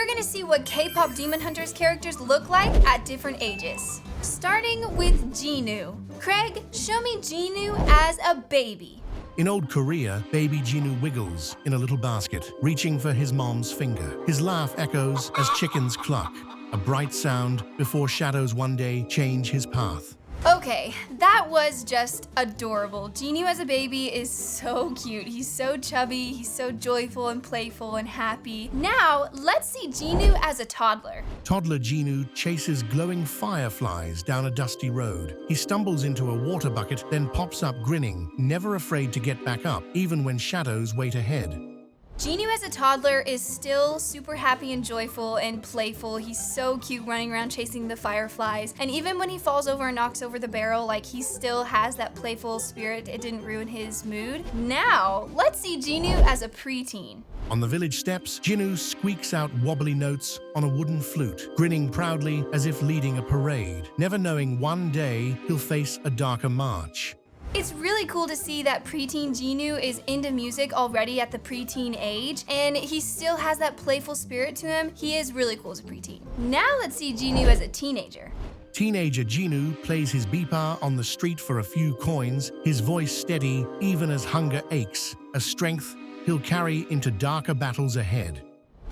we're gonna see what Kpop Demon Hunters characters look like at different ages. Starting with Jinu. Craig, show me Jinu as a baby. In old Korea, baby Jinu wiggles in a little basket, reaching for his mom's finger. His laugh echoes as chickens cluck, a bright sound before shadows one day change his path. Okay, that was just adorable. Jinu as a baby is so cute. He's so chubby, he's so joyful and playful and happy. Now, let's see Jinu as a toddler. Toddler Jinu chases glowing fireflies down a dusty road. He stumbles into a water bucket, then pops up grinning, never afraid to get back up, even when shadows wait ahead. Jinu as a toddler is still super happy and joyful and playful. He's so cute running around chasing the fireflies. And even when he falls over and knocks over the barrel, like he still has that playful spirit. It didn't ruin his mood. Now, let's see Jinu as a preteen. On the village steps, Jinu squeaks out wobbly notes on a wooden flute, grinning proudly as if leading a parade, never knowing one day he'll face a darker march. It's really cool to see that preteen Jinu is into music already at the preteen age, and he still has that playful spirit to him. He is really cool as a preteen. Now let's see Jinu as a teenager. Teenager Jinu plays his beeper on the street for a few coins, his voice steady even as hunger aches, a strength he'll carry into darker battles ahead.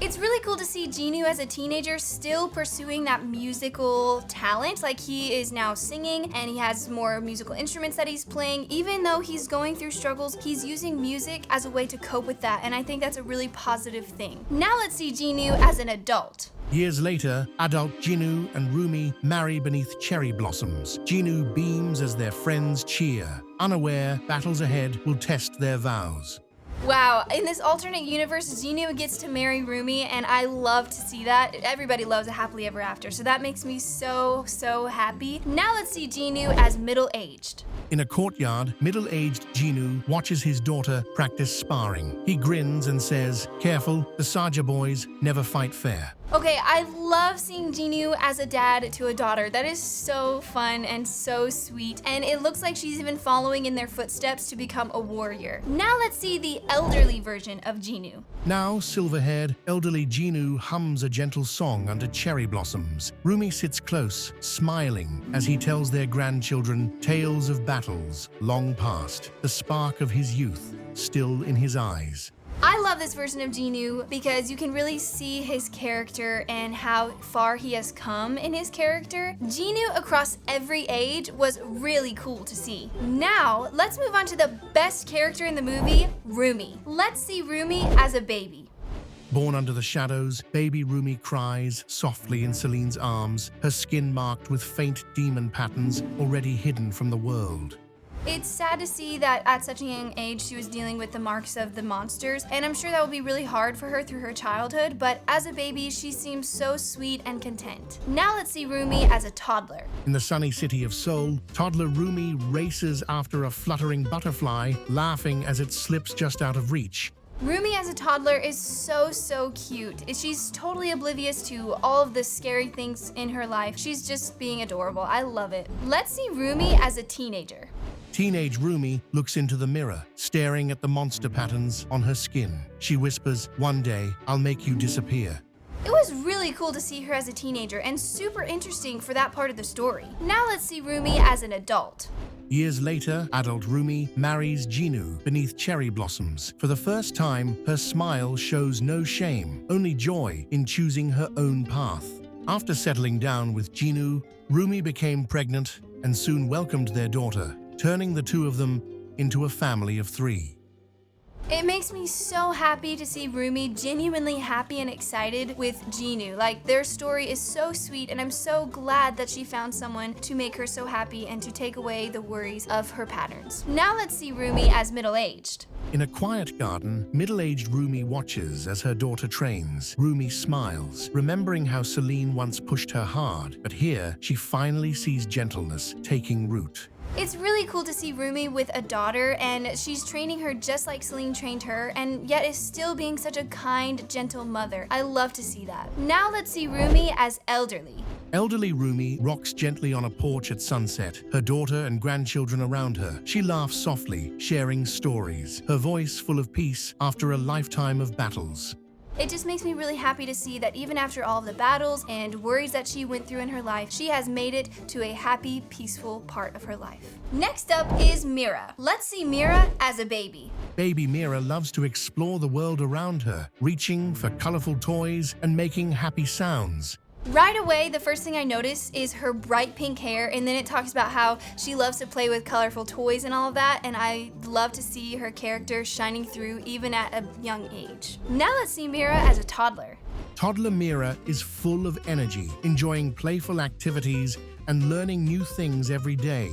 It's really cool to see Jinu as a teenager still pursuing that musical talent. Like he is now singing and he has more musical instruments that he's playing. Even though he's going through struggles, he's using music as a way to cope with that. And I think that's a really positive thing. Now let's see Jinu as an adult. Years later, adult Jinu and Roomie marry beneath cherry blossoms. Jinu beams as their friends cheer. Unaware, battles ahead will test their vows. Wow, in this alternate universe, Jinu gets to marry Roomie, and I love to see that. Everybody loves a happily ever after, so that makes me so happy. Now let's see Jinu as middle-aged. In a courtyard, middle-aged Jinu watches his daughter practice sparring. He grins and says, "Careful, the Saja boys never fight fair." Okay, I love seeing Jinu as a dad to a daughter. That is so fun and so sweet, and it looks like she's even following in their footsteps to become a warrior. Now let's see the elderly version of Jinu. Now, silver-haired, elderly Jinu hums a gentle song under cherry blossoms. Roomie sits close, smiling, as he tells their grandchildren tales of battles long past, the spark of his youth still in his eyes. I love this version of Jinu because you can really see his character and how far he has come in his character. Jinu across every age was really cool to see. Now, let's move on to the best character in the movie, Roomie. Let's see Roomie as a baby. Born under the shadows, baby Roomie cries softly in Seline's arms, her skin marked with faint demon patterns already hidden from the world. It's sad to see that at such a young age she was dealing with the marks of the monsters, and I'm sure that will be really hard for her through her childhood, but as a baby she seems so sweet and content. Now let's see Roomie as a toddler. In the sunny city of Seoul, toddler Roomie races after a fluttering butterfly, laughing as it slips just out of reach. Roomie as a toddler is so cute. She's totally oblivious to all of the scary things in her life. She's just being adorable. I love it. Let's see Roomie as a teenager. Teenage Roomie looks into the mirror, staring at the monster patterns on her skin. She whispers, "One day, I'll make you disappear." It was really cool to see her as a teenager and super interesting for that part of the story. Now let's see Roomie as an adult. Years later, adult Roomie marries Jinu beneath cherry blossoms. For the first time, her smile shows no shame, only joy in choosing her own path. After settling down with Jinu, Roomie became pregnant and soon welcomed their daughter, turning the two of them into a family of 3. It makes me so happy to see Roomie genuinely happy and excited with Jinu. Like, their story is so sweet, and I'm so glad that she found someone to make her so happy and to take away the worries of her patterns. Now let's see Roomie as middle-aged. In a quiet garden, middle-aged Roomie watches as her daughter trains. Roomie smiles, remembering how Seline once pushed her hard, but here she finally sees gentleness taking root. It's really cool to see Roomie with a daughter, and she's training her just like Seline trained her, and yet is still being such a kind, gentle mother. I love to see that. Now let's see Roomie as elderly. Elderly Roomie rocks gently on a porch at sunset, her daughter and grandchildren around her. She laughs softly, sharing stories, her voice full of peace after a lifetime of battles. It just makes me really happy to see that even after all of the battles and worries that she went through in her life, she has made it to a happy, peaceful part of her life. Next up is Mera. Let's see Mera as a baby. Baby Mera loves to explore the world around her, reaching for colorful toys and making happy sounds. Right away, the first thing I notice is her bright pink hair, and then it talks about how she loves to play with colorful toys and all of that, and I love to see her character shining through even at a young age. Now let's see Mera as a toddler. Toddler Mera is full of energy, enjoying playful activities and learning new things every day.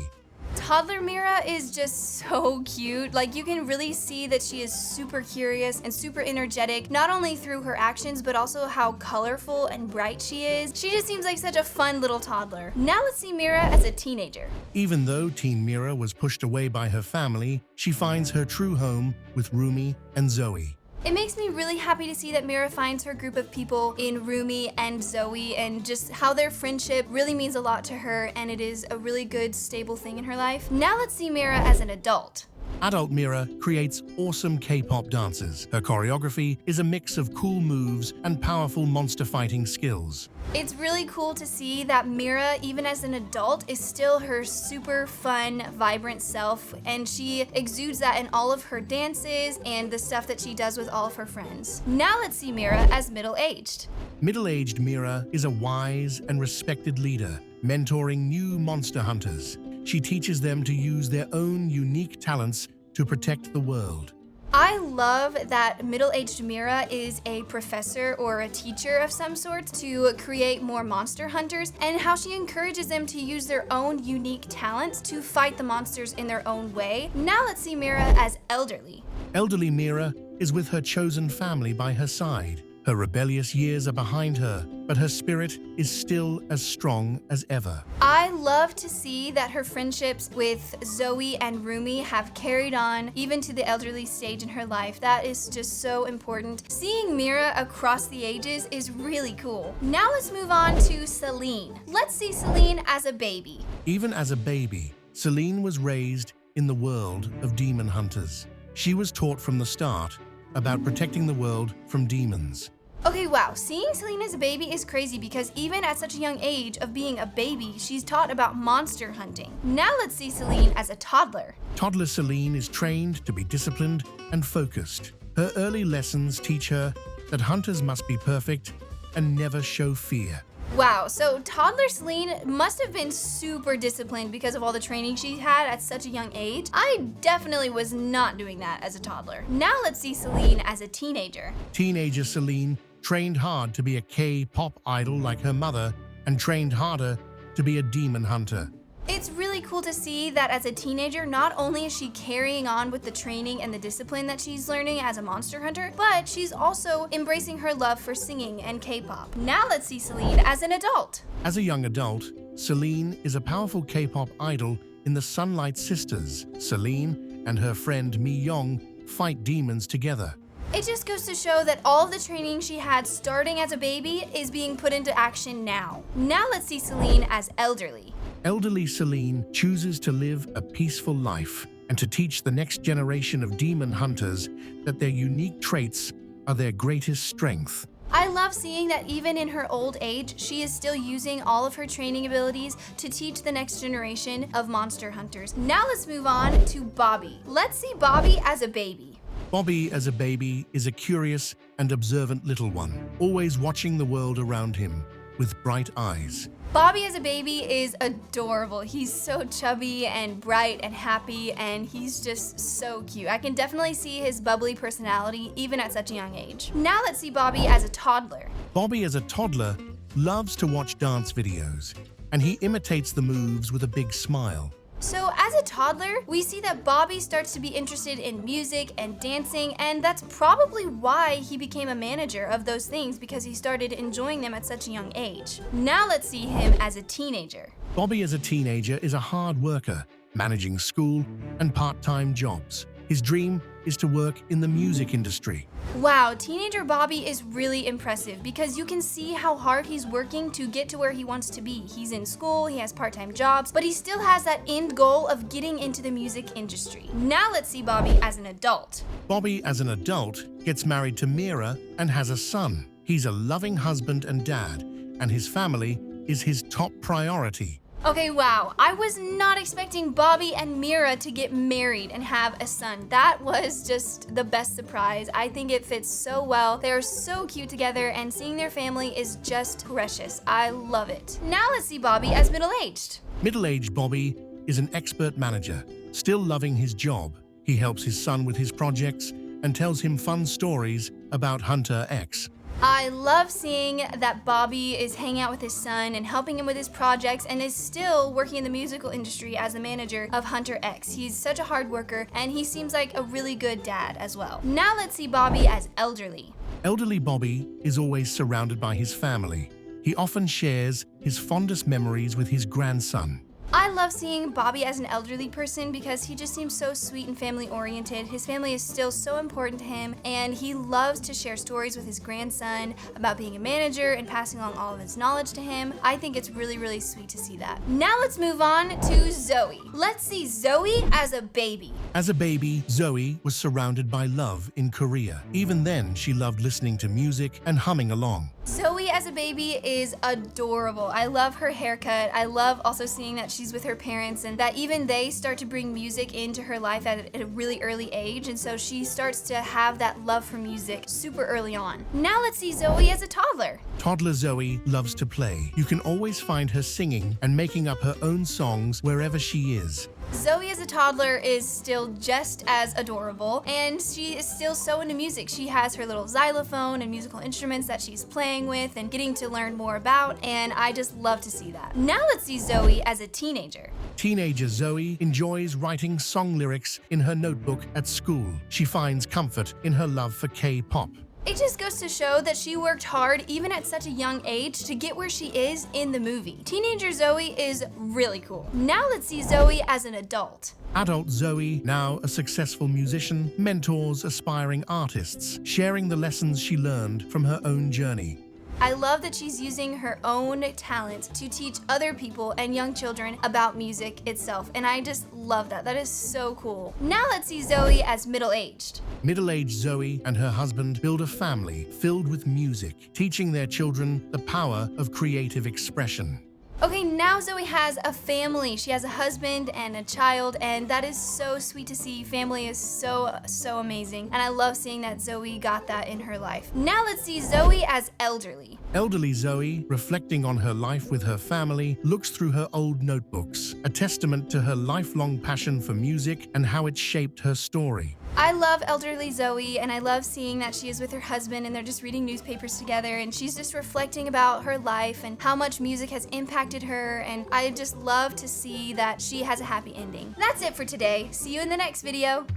Toddler Mera is just so cute. Like, you can really see that she is super curious and super energetic, not only through her actions, but also how colorful and bright she is. She just seems like such a fun little toddler. Now let's see Mera as a teenager. Even though teen Mera was pushed away by her family, she finds her true home with Roomie and Zoe. It makes me really happy to see that Mera finds her group of people in Roomie and Zoe, and just how their friendship really means a lot to her, and it is a really good, stable thing in her life. Now let's see Mera as an adult. Adult Mera creates awesome K-pop dances. Her choreography is a mix of cool moves and powerful monster fighting skills. It's really cool to see that Mera, even as an adult, is still her super fun, vibrant self, and she exudes that in all of her dances and the stuff that she does with all of her friends. Now let's see Mera as middle-aged. Middle-aged Mera is a wise and respected leader, mentoring new monster hunters. She teaches them to use their own unique talents to protect the world. I love that middle-aged Mera is a professor or a teacher of some sort to create more monster hunters, and how she encourages them to use their own unique talents to fight the monsters in their own way. Now let's see Mera as elderly. Elderly Mera is with her chosen family by her side. Her rebellious years are behind her, but her spirit is still as strong as ever. I love to see that her friendships with Zoe and Roomie have carried on even to the elderly stage in her life. That is just so important. Seeing Mera across the ages is really cool. Now let's move on to Seline. Let's see Seline as a baby. Even as a baby, Seline was raised in the world of demon hunters. She was taught from the start about protecting the world from demons. Okay, wow, seeing Seline as a baby is crazy because even at such a young age of being a baby, she's taught about monster hunting. Now let's see Seline as a toddler. Toddler Seline is trained to be disciplined and focused. Her early lessons teach her that hunters must be perfect and never show fear. Wow, so toddler Seline must have been super disciplined because of all the training she had at such a young age. I definitely was not doing that as a toddler. Now let's see Seline as a teenager. Teenager Seline trained hard to be a K-pop idol like her mother and trained harder to be a demon hunter. It's really cool to see that as a teenager, not only is she carrying on with the training and the discipline that she's learning as a monster hunter, but she's also embracing her love for singing and K-pop. Now let's see Seline as an adult. As a young adult, Seline is a powerful K-pop idol in the Sunlight Sisters. Seline and her friend Mi Young fight demons together. It just goes to show that all of the training she had starting as a baby is being put into action now. Now let's see Seline as elderly. Elderly Seline chooses to live a peaceful life and to teach the next generation of demon hunters that their unique traits are their greatest strength. I love seeing that even in her old age, she is still using all of her training abilities to teach the next generation of monster hunters. Now let's move on to Bobby. Let's see Bobby as a baby. Bobby as a baby is a curious and observant little one, always watching the world around him with bright eyes. Bobby as a baby is adorable. He's so chubby and bright and happy, and he's just so cute. I can definitely see his bubbly personality even at such a young age. Now let's see Bobby as a toddler. Bobby as a toddler loves to watch dance videos, and he imitates the moves with a big smile. So as a toddler, we see that Bobby starts to be interested in music and dancing, and that's probably why he became a manager of those things, because he started enjoying them at such a young age. Now let's see him as a teenager. Bobby as a teenager is a hard worker, managing school and part-time jobs. His dream is to work in the music industry. Wow, teenager Bobby is really impressive because you can see how hard he's working to get to where he wants to be. He's in school, he has part-time jobs, but he still has that end goal of getting into the music industry. Now let's see Bobby as an adult. Bobby, as an adult, gets married to Mera and has a son. He's a loving husband and dad, and his family is his top priority. Okay, wow, I was not expecting Bobby and Mera to get married and have a son. That was just the best surprise. I think it fits so well. They're so cute together, and seeing their family is just precious. I love it. Now let's see Bobby as middle-aged. Middle-aged Bobby is an expert manager, still loving his job. He helps his son with his projects and tells him fun stories about Hunter X. I love seeing that Bobby is hanging out with his son and helping him with his projects and is still working in the musical industry as a manager of Hunter X. He's such a hard worker and he seems like a really good dad as well. Now let's see Bobby as elderly. Elderly Bobby is always surrounded by his family. He often shares his fondest memories with his grandson. I love seeing Bobby as an elderly person because he just seems so sweet and family oriented. His family is still so important to him and he loves to share stories with his grandson about being a manager and passing along all of his knowledge to him. I think it's really, really sweet to see that. Now let's move on to Zoe. Let's see Zoe as a baby. As a baby, Zoe was surrounded by love in Korea. Even then, she loved listening to music and humming along. Zoe as a baby is adorable. I love her haircut. I love also seeing that she's with her parents and that even they start to bring music into her life at a really early age, and so she starts to have that love for music super early on. Now let's see Zoe as a toddler. Toddler Zoe loves to play. You can always find her singing and making up her own songs wherever she is. Zoe as a toddler is still just as adorable, and she is still so into music. She has her little xylophone and musical instruments that she's playing with and getting to learn more about, and I just love to see that. Now let's see Zoe as a teenager. Teenager Zoe enjoys writing song lyrics in her notebook at school. She finds comfort in her love for K-pop. It just goes to show that she worked hard even at such a young age to get where she is in the movie. Teenager Zoe is really cool. Now let's see Zoe as an adult. Adult Zoe, now a successful musician, mentors aspiring artists, sharing the lessons she learned from her own journey. I love that she's using her own talent to teach other people and young children about music itself, and I just love that. That is so cool. Now let's see Zoe as middle-aged. Middle-aged Zoe and her husband build a family filled with music, teaching their children the power of creative expression. Okay, now Zoe has a family. She has a husband and a child, and that is so sweet to see. Family is so amazing, and I love seeing that Zoe got that in her life. Now let's see Zoe as elderly. Elderly Zoe, reflecting on her life with her family, looks through her old notebooks, a testament to her lifelong passion for music and how it shaped her story. I love elderly Zoe, and I love seeing that she is with her husband and they're just reading newspapers together, and she's just reflecting about her life and how much music has impacted her, and I just love to see that she has a happy ending. That's it for today. See you in the next video.